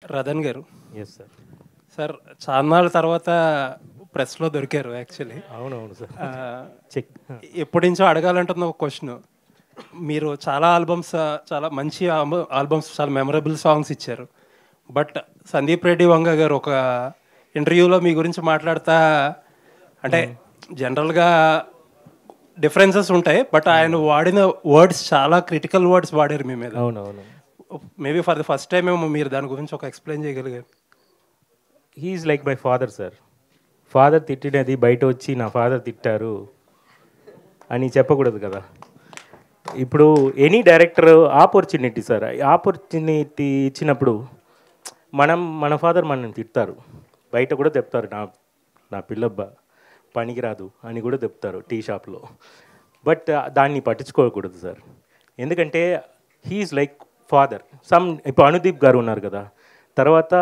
రతన్ గారు, yes sir. Sir చాన్నాళ్ళ తర్వాత ప్రెస్లో దొరికారు యాక్చువల్లీ. అవునవును సార్. చెక్. ఎప్పటి నుంచో అడగాలంటున్న ఒక క్వశ్చన్. మీరు చాలా ఆల్బమ్స్, చాలా మంచి ఆల్బమ్స్, చాలా మెమరబుల్ సాంగ్స్ ఇచ్చారు. బట్ సందీప్ రెడ్డి వంగ గారు ఒక ఇంటర్వ్యూలో మీ గురించి మాట్లాడతా, అంటే జనరల్గా డిఫరెన్సెస్ ఉంటాయి, బట్ ఆయన వాడిన వర్డ్స్ చాలా క్రిటికల్ వర్డ్స్ వాడారు మీ మీద. అవునవును. Maybe for the first time ఏమో మీరు దాని గురించి ఒక ఎక్స్ప్లెయిన్ చేయగలిగారు. He is like my father sir. Father తిట్టినది బయట వచ్చి నా ఫాదర్ తిట్టారు అని చెప్పకూడదు కదా. ఇప్పుడు any director opportunity sir, opportunity ఇచ్చినప్పుడు మన ఫాదర్ మనల్ని తిడతారు, బయట కూడా చెప్తారు నా పిల్లబ్బ పనికిరాదు అని కూడా చెప్తారు టీ షాప్లో. బట్ దాన్ని పట్టించుకోకూడదు సార్, ఎందుకంటే హీఈస్ లైక్ ఫాదర్. ఇప్పుడు అనుదీప్ గారు ఉన్నారు కదా, తర్వాత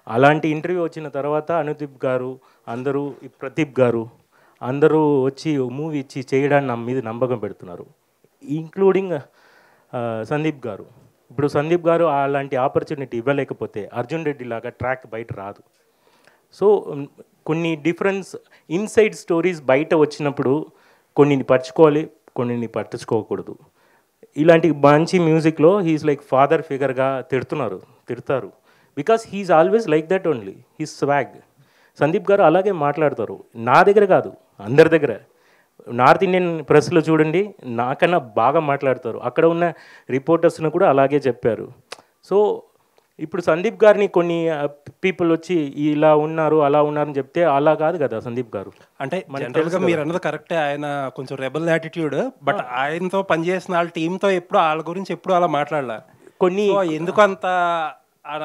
అలాంటి ఇంటర్వ్యూ వచ్చిన తర్వాత అనుదీప్ గారు అందరూ, ప్రదీప్ గారు అందరూ వచ్చి మూవీ ఇచ్చి చేయడానికి నా మీద నమ్మకం పెడుతున్నారు, ఇంక్లూడింగ్ సందీప్ గారు. ఇప్పుడు సందీప్ గారు అలాంటి ఆపర్చునిటీ ఇవ్వలేకపోతే అర్జున్ రెడ్డి లాగా ట్రాక్ బయట రాదు. సో కొన్ని డిఫరెన్స్ ఇన్సైడ్ స్టోరీస్ బయట వచ్చినప్పుడు కొన్నిని పరచుకోవాలి, కొన్నిని పట్టించుకోకూడదు. ఇలాంటి మంచి మ్యూజిక్లో హీఈస్ లైక్ ఫాదర్ ఫిగర్గా తిడతారు because he is always like that only, he swag. Sandeep గారు అలాగే మాట్లాడతారు, నా దగ్గర కాదు అందరి దగ్గర. నార్త్ ఇండియన్ ప్రెస్లో చూడండి, నాకన్నా బాగా మాట్లాడతారు. అక్కడ ఉన్న రిపోర్టర్స్ను కూడా అలాగే చెప్పారు. సో ఇప్పుడు సందీప్ గారిని కొన్ని పీపుల్ వచ్చి ఇలా ఉన్నారు అలా ఉన్నారని చెప్తే అలా కాదు కదా సందీప్ గారు. అంటే జనరల్గా మీరు అన్నది కరెక్టే, ఆయన కొంచెం రెబల్ యాటిట్యూడ్, బట్ ఆయనతో పనిచేసిన వాళ్ళ టీంతో ఎప్పుడు వాళ్ళ గురించి ఎప్పుడు అలా మాట్లాడాల. కొన్ని ఎందుకు అంత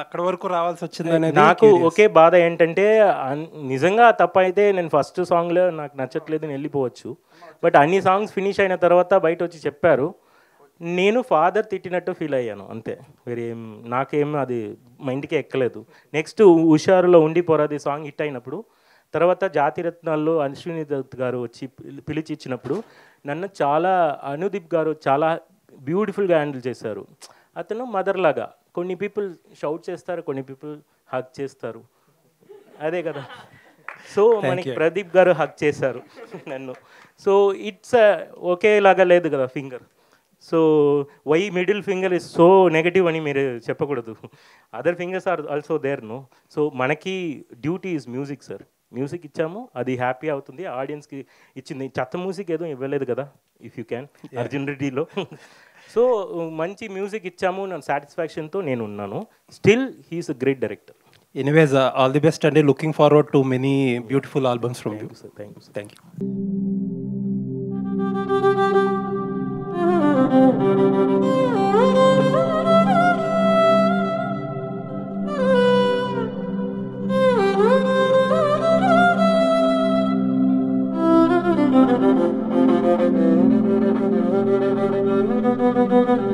అక్కడ వరకు రావాల్సి వచ్చింది అనేది నాకు ఒకే బాధ ఏంటంటే, నిజంగా తప్ప అయితే నేను ఫస్ట్ సాంగ్లో నాకు నచ్చట్లేదు నేను వెళ్ళిపోవచ్చు. బట్ అన్ని సాంగ్స్ ఫినిష్ అయిన తర్వాత బయట వచ్చి చెప్పారు, నేను ఫాదర్ తిట్టినట్టు ఫీల్ అయ్యాను అంతే, వేరేం నాకేం అది మైండ్కే ఎక్కలేదు. నెక్స్ట్ హుషారులో ఉండి పోరాది సాంగ్ హిట్ అయినప్పుడు, తర్వాత జాతిరత్నాల్లో అశ్విని దత్ గారు వచ్చి పిలిచి ఇచ్చినప్పుడు నన్ను చాలా అనుదీప్ గారు చాలా బ్యూటిఫుల్గా హ్యాండిల్ చేశారు. అతను మదర్ లాగా. కొన్ని పీపుల్ షౌట్ చేస్తారు, కొన్ని పీపుల్ హగ్ చేస్తారు, అదే కదా. సో మనకి ప్రదీప్ గారు హగ్ చేశారు నన్ను. సో ఇట్స్ ఒకేలాగా లేదు కదా finger. So why middle finger is so negative అని మీరు చెప్పకూడదు, other fingers are also there no. So మనకి duty is music sir. Music ఇచ్చాము, అది హ్యాపీ అవుతుంది, ఆడియన్స్కి ఇచ్చింది. చెత్త మ్యూజిక్ ఏదో ఇవ్వలేదు కదా ఇఫ్ యూ క్యాన్ అర్జున్ రెడ్డిలో. సో మంచి మ్యూజిక్ ఇచ్చాము, నా సాటిస్ఫాక్షన్తో నేను ఉన్నాను. Still he is a great director. Anyways all the best అండి, looking forward to many beautiful albums from you sir. Thank you sir. Thank you.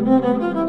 Thank you.